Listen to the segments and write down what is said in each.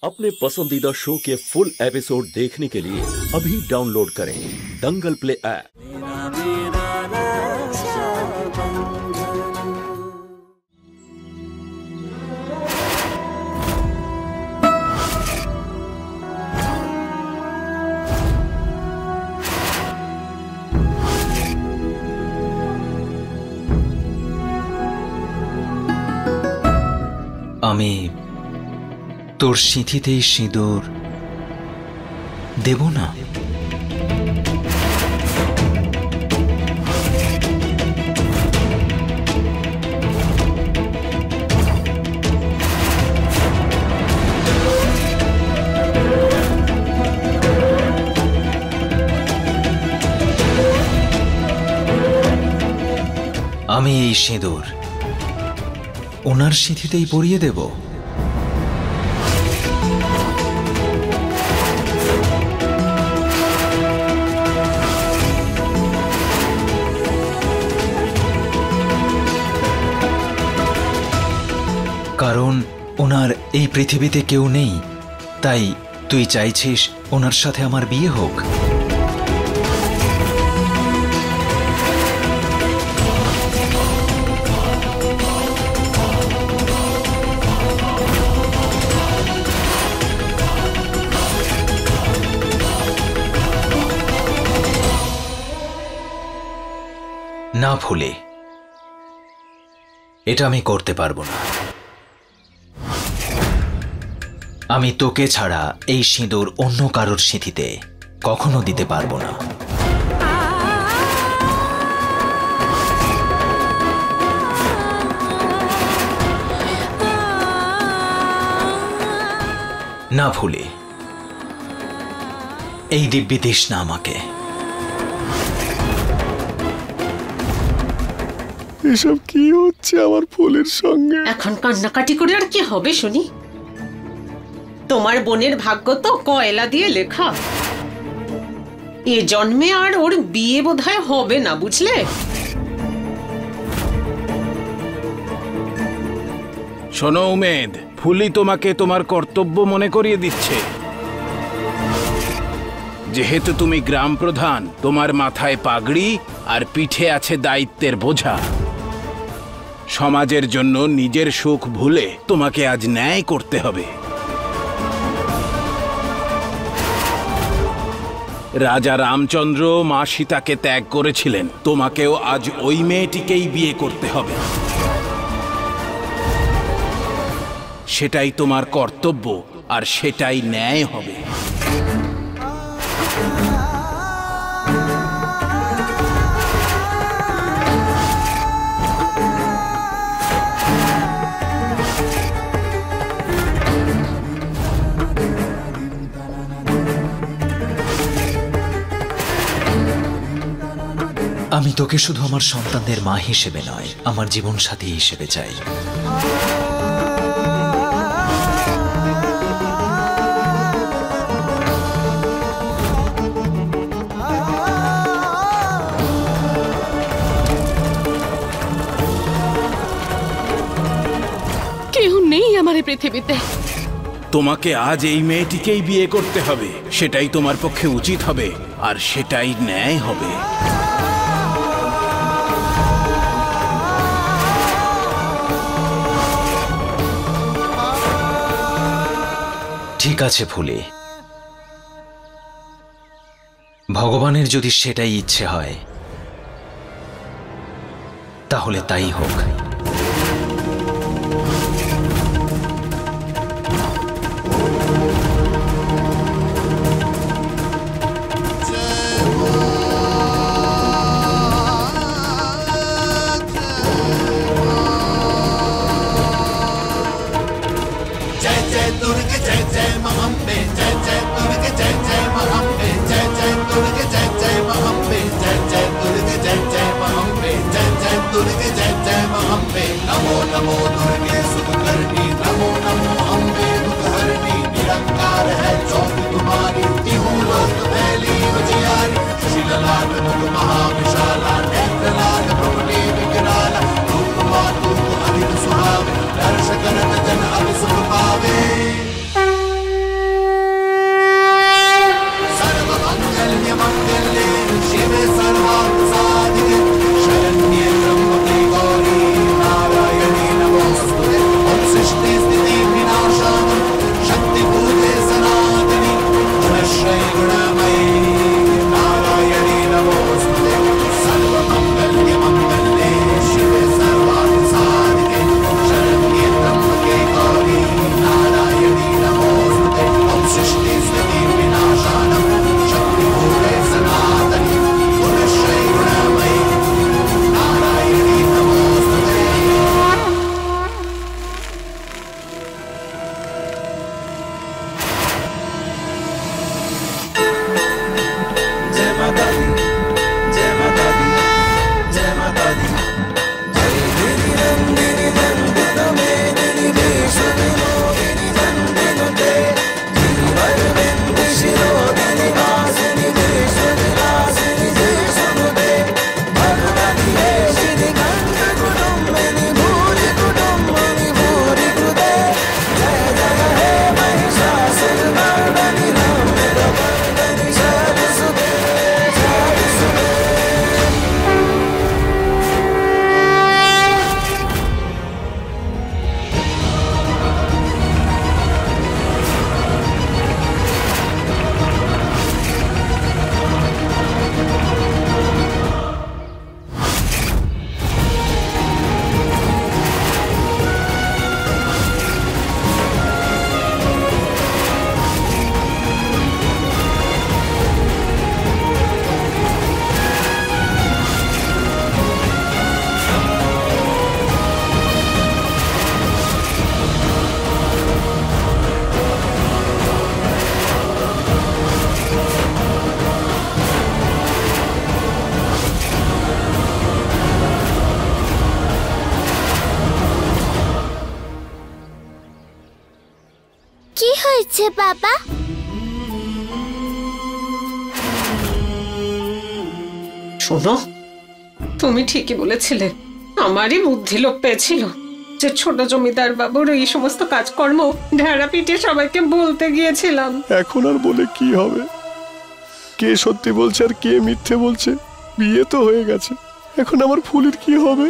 अपने पसंदीदा शो के फुल एपिसोड देखने के लिए अभी डाउनलोड करें दंगल प्ले ऐप। আমি তোর সিঁথিতেই সিঁদুর দেব না। আমি এই সিঁদুর ওনার সিঁথিতেই পরিয়ে দেব। কারণ ওনার এই পৃথিবীতে কেউ নেই, তাই তুই চাইছিস ওনার সাথে আমার বিয়ে হোক। না ভুলে, এটা আমি করতে পারবো না। আমি তোকে ছাড়া এই সিঁদুর অন্য কারোর সিঁথিতে কখনো দিতে পারবো না। না ভুলে, এই দিব্যি দিস না আমাকে। এসব কি হচ্ছে আমার ফুলের সঙ্গে? এখন কান্নাকাটি করে আর কি হবে শুনি? তোমার বোনের ভাগ্য তো কয়লা দিয়ে লেখা। এ জন্মে আর ওর বিয়ে বোধহয় হবে না, বুঝলে? শোনো উমেদ, ফুলি তোমাকে তোমার কর্তব্য মনে করিয়ে দিচ্ছে। যেহেতু তুমি গ্রাম প্রধান, তোমার মাথায় পাগড়ি আর পিঠে আছে দায়িত্বের বোঝা। সমাজের জন্য নিজের সুখ ভুলে তোমাকে আজ ন্যায় করতে হবে। রাজা রামচন্দ্র মা সীতাকে ত্যাগ করেছিলেন, তোমাকেও আজ ওই মেয়েটিকেই বিয়ে করতে হবে। সেটাই তোমার কর্তব্য আর সেটাই ন্যায় হবে। আমি তোকে শুধু আমার সন্তানদের মা হিসেবে নয়, আমার জীবন সাথী হিসেবে চাই। কেউ নেই আমার এই পৃথিবীতে। তোমাকে আজ এই মেয়েটিকেই বিয়ে করতে হবে। সেটাই তোমার পক্ষে উচিত হবে আর সেটাই ন্যায় হবে। ঠিক আছে ফুলে, ভগবানের যদি সেটাই ইচ্ছে হয় তাহলে তাই হোক। नमो नमो दुर्गे सुखकर्णी, नमो नमो अम्बे दुखहरणी। निरंकार है चौकी तुम्हारी, तिहु लोक फैली उजियारी। शीललाट मुख महाविशाला, नेत्रलाट प्रभुने विकराला। रूप मातु अधिक सुहावे, दर्श करत जन अब सुख पावे। কি হয়েছে বাবা? শোনো, তুমি ঠিকই বলেছিলে। আমারই বুদ্ধি লোপ পেয়েছিল যে ছোট জমিদার বাবুর এই সমস্ত কাজকর্ম ঢেড়া পিটিয়ে সবাইকে বলতে গিয়েছিলাম। এখন আর বলে কি হবে? কে সত্যি বলছে আর কে মিথ্যে বলছে? বিয়ে তো হয়ে গেছে, এখন আমার ফুলের কি হবে?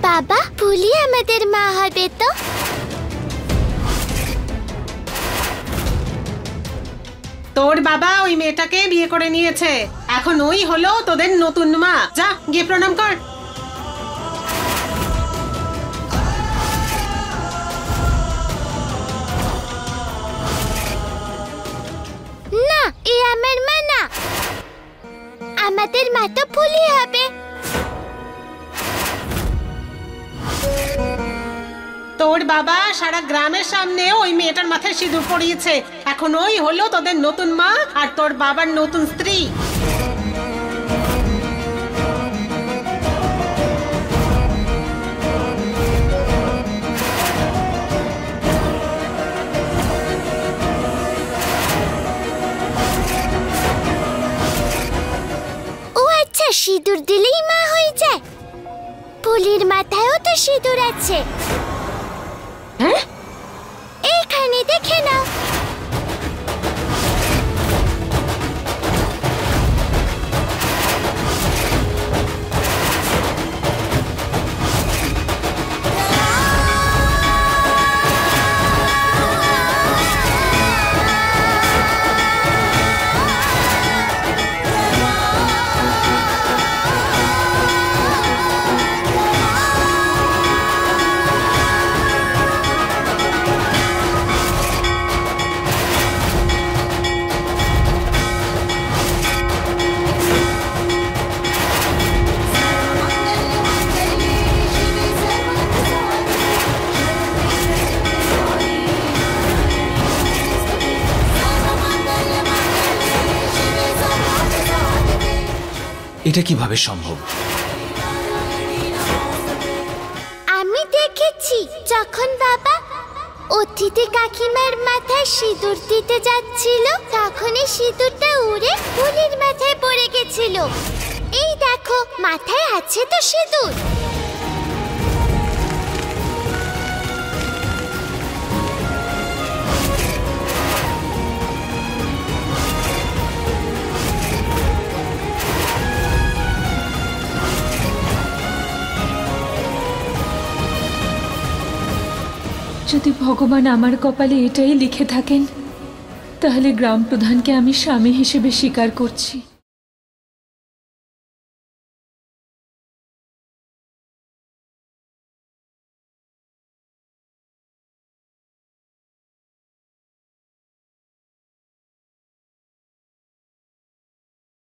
বাবা, ফুলি আমাদের মা হবে তো? তোর বাবা ওই মেয়েটাকে বিয়ে করে নিয়েছে, এখন ওই হলো তোদের নতুন মা। যা গিয়ে প্রণাম কর। না, এ আমার মা না, আমাদের মা তো ফুলি হবে। তোর বাবা সারা গ্রামের সামনে ওই মেয়েটার মাথায় সিঁদুর পরিয়েছে, এখন ওই হলো তোদের নতুন মা আর তোর বাবার নতুন স্ত্রী। ও আচ্ছা, সিঁদুর দিলেই মা হয়ে যায়? ফুলির মাথায়ও তো সিঁদুর আছে। হ্যাঁ, এইখানে দেখে নাও। এটা কিভাবে সম্ভব? আমি দেখেছি, যখন বাবা অতিথি কাকিমার মাথায় সিঁদুর দিতে যাচ্ছিল, তখন এই সিঁদুরটা উড়ে ফুলির মাথায় পড়ে গেছিল। এই দেখো, মাথায় আছে তো সিঁদুর। যদি ভগবান আমার কপালে এটাই লিখে থাকেন, তাহলে গ্রাম প্রধানকে আমি স্বামী হিসেবে স্বীকার করছি।